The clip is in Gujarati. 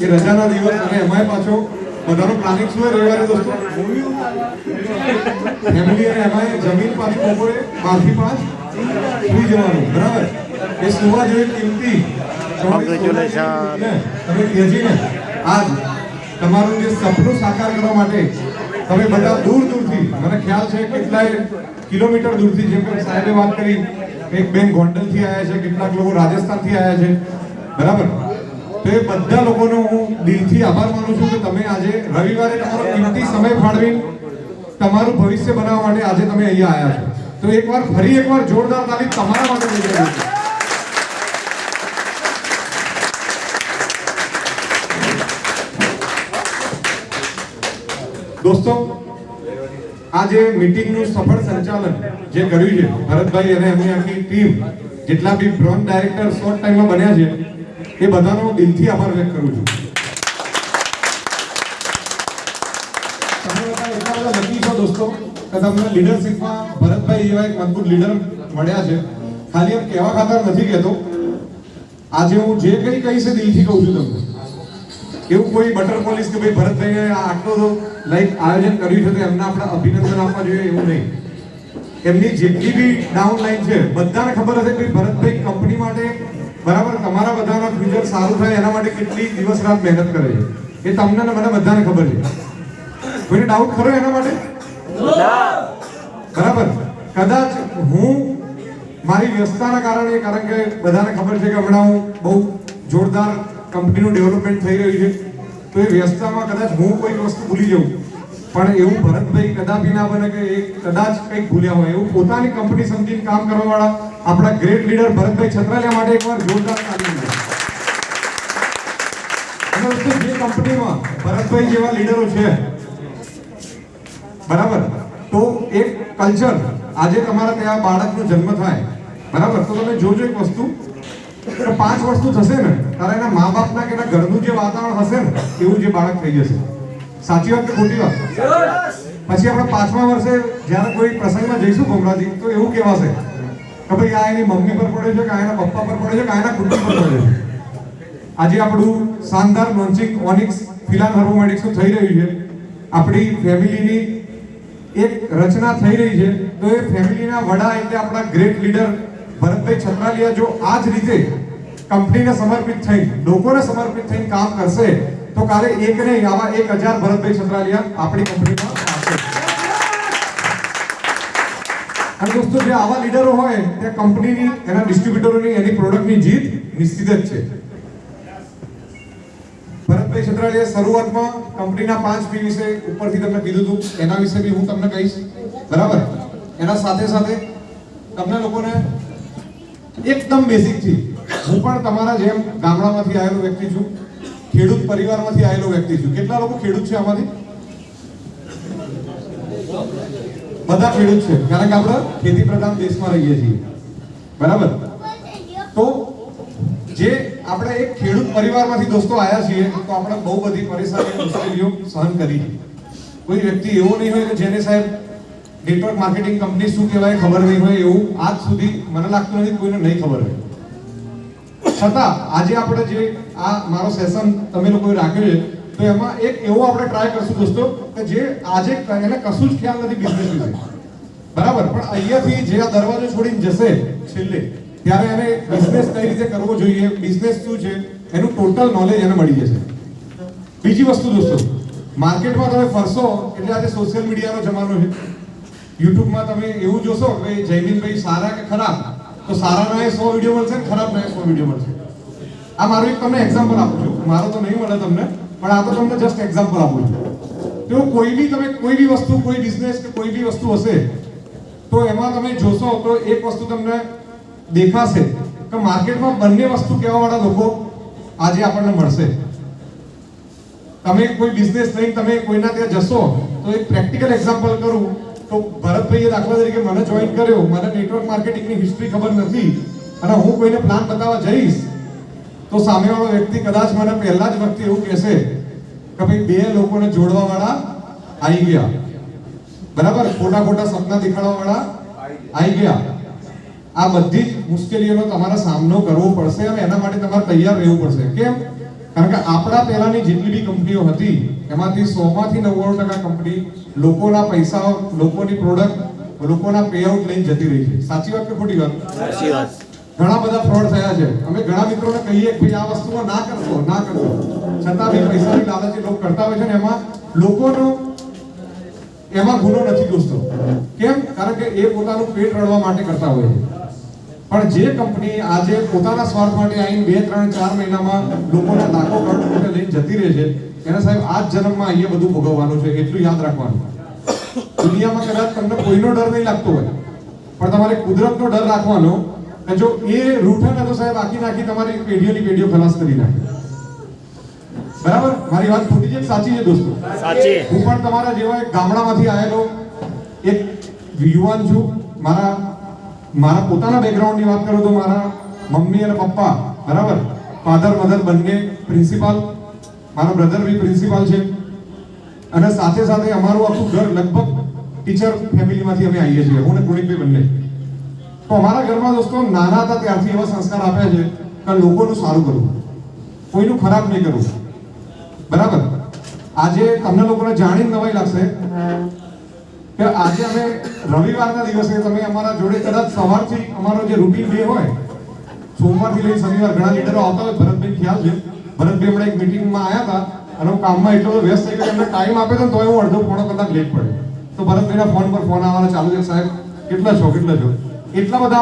એ રજાના દિવસ અને એમાંય પાછો બધાનો પ્લાનિંગ શું હોય રવિવારે દોસ્તો? ફેમિલી અને એમાંય જમીન પાછું બપોરે 12 થી 5 સુઈ જવાનું, બરાબર? એ સુવા જેવી કિંમતી કોંગ્રેચ્યુલેશન. તમે કહેજીને આજ તમારું જે સપનું સાકાર કરવા માટે તમે બધા દૂર દૂરથી, મને ખ્યાલ છે કેટલાય કિલોમીટર દૂરથી, જેમ કે સાહેબે વાત કરી, એક બેન ગોંડલથી આવ્યા છે, કેટલાક લોકો રાજસ્થાનથી આવ્યા છે, બરાબર? તો એ બધા લોકોનો હું દિલથી આભાર માનું છું કે તમે આજે રવિવારે તમારો કિંમતી સમય ફાળવી તમારું ભવિષ્ય બનાવવા માટે આજે તમે અહીંયા આવ્યા છો. તો ફરી એકવાર જોરદાર તાલીમ તમારા માટે લઈ જાય છે. દોસ્તો, આ જે મીટિંગનું સફળ સંચાલન જે કર્યું છે ભરતભાઈ અને એમની આખી ટીમ, જેટલા બી બ્રોન્ઝ ડાયરેક્ટર શોર્ટ ટાઈમમાં બન્યા છે, એ બધાનો દિલથી આભાર વ્યક્ત કરું છું. તમે બધા એટલા બધા લકી છો દોસ્તો કે તમને લીડરશિપમાં ભરતભાઈ એવા એક મજબૂત લીડર મળ્યા છે. ખાલી એમ કહેવા ખાતર નથી કહેતો, આજે હું જે કંઈ કહીશ એ દિલથી કહું છું તમને. એવું કોઈ બટર પોલીસ કે ભાઈ ભરતભાઈએ આટલો તો આયોજન કર્યું છે તો એમને આપણે અભિનંદન આપવા જોઈએ એવું નહીં. એમની જેટલી બી ડાઉન લાઈન છે બધાને ખબર હશે કે ભરતભાઈ કંપની માટે, બરાબર, તમારા બધાના ફ્યુચર સારું થાય એના માટે કેટલી દિવસ રાત મહેનત કરે છે એ તમને ને મને બધાને ખબર છે. કોઈને ડાઉટ ખરો એના માટે? બરાબર. કદાચ હું મારી વ્યસ્તતાના કારણે, કારણ કે બધાને ખબર છે કે હમણાં હું બહુ જોરદાર કંપનીનું ડેવલપમેન્ટ થઈ રહ્યું છે, તો એ વ્યસ્તતામાં કદાચ હું કોઈ વસ્તુ ભૂલી જાઉં, પણ એવું ભરતભાઈ કદાપી ના બને કે એ કદાચ કંઈક ભૂલ્યા હોય. એવું પોતાની કંપની સમજીને કામ કરવાવાળા આપણા ગ્રેટ લીડર ભરતભાઈ છત્રાલિયા માટે એકવાર જોરદાર તાલીમ છે. અને દોસ્તો, જે કંપનીમાં ભરતભાઈ જેવા લીડરો છે, બરાબર, તો એક કલ્ચર, આજે તમારા ત્યાં બાળકનો જન્મ થાય, બરાબર, તો તમે જોજો એક વસ્તુ કે 5 વસ્તુ થશે ને ત્યારે એના મા બાપના કે એના ઘરનું જે વાતાવરણ હશે ને એવું જે બાળક થઈ જશે. સાચી વાત કે ખોટી વાત? પછી આપણે 5મા વર્ષે જ્યારે કોઈ પ્રસંગમાં જઈશું ભમરાજી, તો એવું કહેવાશે કે ભાઈ આ એની મમ્મી પર પડે છે, કે આ એના પપ્પા પર પડે છે, કે આ એના કુટુંબ પર પડે છે. આજે આપણું શાનદાર લોન્ચિંગ ઓનિક્સ ફિલાન હર્બોમેટિક્સનું થઈ રહ્યું છે. આપણી ફેમિલીની એક રચના થઈ રહી છે, તો એ ફેમિલીના વડા એટલે આપણા ગ્રેટ લીડર ભરતભાઈ છત્રાલિયા જો આ જ રીતે કંપનીને સમર્પિત થઈ, લોકોને સમર્પિત થઈને કામ કરશે, તો કાલે એક નહીં આવા 1000 ભરતભાઈ છત્રાલિયા આપણી કંપનીમાં આવશે. અને દોસ્તો, જે આવા લીડરો હોય તે કંપનીની, એના ડિસ્ટ્રીબ્યુટરોની, એની પ્રોડક્ટની જીત નિશ્ચિત જ છે. ભરતભાઈ છત્રાલિયાએ શરૂઆતમાં કંપનીના 5 P વિશે ઉપરથી તમને કીધું હતું, એના વિશે બી હું તમને કહીશ, બરાબર? એના સાથે સાથે તમને લોકોને એકદમ બેસિક થી, હું પણ તમારા જેમ ગામડામાંથી આવેલો વ્યક્તિ છું, ખેડૂત પરિવારમાંથી આવેલો વ્યક્તિ છું. કેટલા લોકો ખેડૂત છે આમાંથી? બધા ખેડૂત છે, કારણ કે આપણે ખેતી પ્રધાન દેશમાં રહીએ છીએ, બરાબર? તો જે આપણે એક ખેડૂત પરિવારમાંથી દોસ્તો આવ્યા છીએ, તો આપણે બહુ બધી પરેશાની, મુશ્કેલીઓ સહન કરી. કોઈ વ્યક્તિ એવો નહીં હોય કે જેને સાહેબ નેટવર્ક માર્કેટિંગ કંપની શું કહેવાય ખબર નહીં હોય, એવું આજ સુધી મને લાગતું નથી કોઈને નહીં ખબર હોય. છતાં આજે આપણે જે આ મારો સેશન તમે લોકોએ રાખ્યો છે, તો એમાં એક એવો આપણે ટ્રાય કરશું દોસ્તો કે જે આજે એને કશું જ ખ્યાલ નથી બિઝનેસ વિશે, બરાબર, પણ અહીંયાથી જે આ દરવાજો છોડીને જશે છેલ્લે, ત્યારે એને બિઝનેસ કઈ રીતે કરવો જોઈએ, બિઝનેસ શું છે, એનું ટોટલ નોલેજ એને મળી જશે. બીજી વસ્તુ દોસ્તો, માર્કેટમાં તમે ફરશો એટલે આજે સોશિયલ મીડિયાનો જમાનો છે. યુટ્યુબમાં તમે એવું જોશો કે જયમીનભાઈ સારા કે ખરાબ, તો સારાના 100 વિડીયો મળશે, ખરાબના 100 વિડીયો મળશે. આ મારું એક તમને એક્ઝામ્પલ આપું છું, મારો તો નહીં મળે તમને, પણ આ તો તમને જસ્ટ એક્ઝામ્પલ આપું છું. તો કોઈ બી વસ્તુ, કોઈ બિઝનેસ કે કોઈ બી વસ્તુ હશે, તો એમાં તમે જોશો તો એક વસ્તુ તમને દેખાશે કે માર્કેટમાં બંને વસ્તુ કહેવાવાળા લોકો આજે આપણને મળશે. તમે કોઈ બિઝનેસ લઈને તમે કોઈના ત્યાં જશો, તો એક પ્રેક્ટિકલ એક્ઝામ્પલ કરું તો ભરતભાઈએ દાખલા તરીકે મને જોઈન કર્યો, મને નેટવર્ક માર્કેટિંગની હિસ્ટ્રી ખબર નથી, અને હું કોઈને પ્લાન બતાવવા જઈશ તો સામેવાળો વ્યક્તિ કદાચ મને પહેલા જ વખતે એવું કહેશે કે ભાઈ 2 લોકોને જોડવા વાળા આવી ગયા, બરાબર, ખોટા ખોટા સપના દેખાડવા વાળા આવી ગયા. આ બધી જ મુશ્કેલીઓનો તમારે સામનો કરવો પડશે અને એના માટે તમારે તૈયાર રહેવું પડશે. કેમ? કારણ કે આપણા પહેલાની જેટલી બી કંપનીઓ હતી એમાંથી 100 માંથી 99% કંપની લોકોના પૈસા, લોકોની પ્રોડક્ટ, લોકોના પેઆઉટ લઈને જતી રહી છે. સાચી વાત કે ખોટી વાત? સાચી વાત. ઘણા બધા ફ્રોડ થયા છે. અમે ઘણા મિત્રોને કહીએ કે ભાઈ આ વસ્તુમાં ના કરશો, છતાં બી પૈસાની લાલચે લોકો કરતા હોય છે ને એમાં લોકોનો એમાં ગુનો નથી દોસ્તો. કેમ? કારણ કે એ પોતાનું પેટ રળવા માટે કરતા હોય છે. પણ જે કંપની આજે પોતાના સ્વાર્થ માટે આવીને 2, 3, 4 મહિનામાં લોકોના લાખો કરોડ રૂપિયા લઈને જતી રહે છે, એને સાહેબ આ જ જન્મમાં અહીંયા બધું ભોગવવાનું છે, એટલું યાદ રાખવાનું. દુનિયામાં કદાચ તમને કોઈનો ડર નહીં લાગતો હોય, પણ તમારે કુદરતનો ડર રાખવાનો કે જો એ રૂઠે ને તો સાહેબ આખી તમારી પેઢીઓની પેઢીઓ ખલાસ કરી નાખે. બરાબર? મારી વાત ખોટી છે કે સાચી છે દોસ્તો? સાચી. હું પણ તમારા જેવા એક ગામડામાંથી આવેલો એક યુવાન છું. મારા પોતાના બેકગ્રાઉન્ડની વાત કરું તો મારા મમ્મી અને પપ્પા, બરાબર, ફાધર મધર બંને પ્રિન્સિપાલ, મારો બ્રધર બી પ્રિન્સિપાલ છે, અને સાથે સાથે અમારું આખું ઘર લગભગ ટીચર ફેમિલીમાંથી અમે આવીએ છીએ, હું ને પુણિકભાઈ બંને. તો અમારા ઘરમાં દોસ્તો નાના હતા ત્યારથી એવા સંસ્કાર આપ્યા છે કે લોકોનું સારું કરવું, કોઈનું ખરાબ નહીં કરવું. બરાબર? આજે તમને લોકોને જાણીને નવાઈ લાગશે કે આજે અમે રવિવારના દિવસે તમે અમારા જોડે કદાચ સવારથી અમારો જે રૂટીન ડે હોય, સોમવારથી લઈને શનિવાર ઘણા લીડરો આવતા હોય. ભરતભાઈ ખ્યાલ છે, ભરતભાઈ હમણાં એક મિટિંગમાં આવ્યા હતા અને હું કામમાં એટલો બધો વ્યસ્ત થઈ ગયો, એમને ટાઈમ આપ્યો તો તોય હું અડધો પોણો કલાક લેટ પડ્યો. તો ભરતભાઈના ફોન પર ફોન આવવાના ચાલુ છે, સાહેબ કેટલા છો એટલા બધા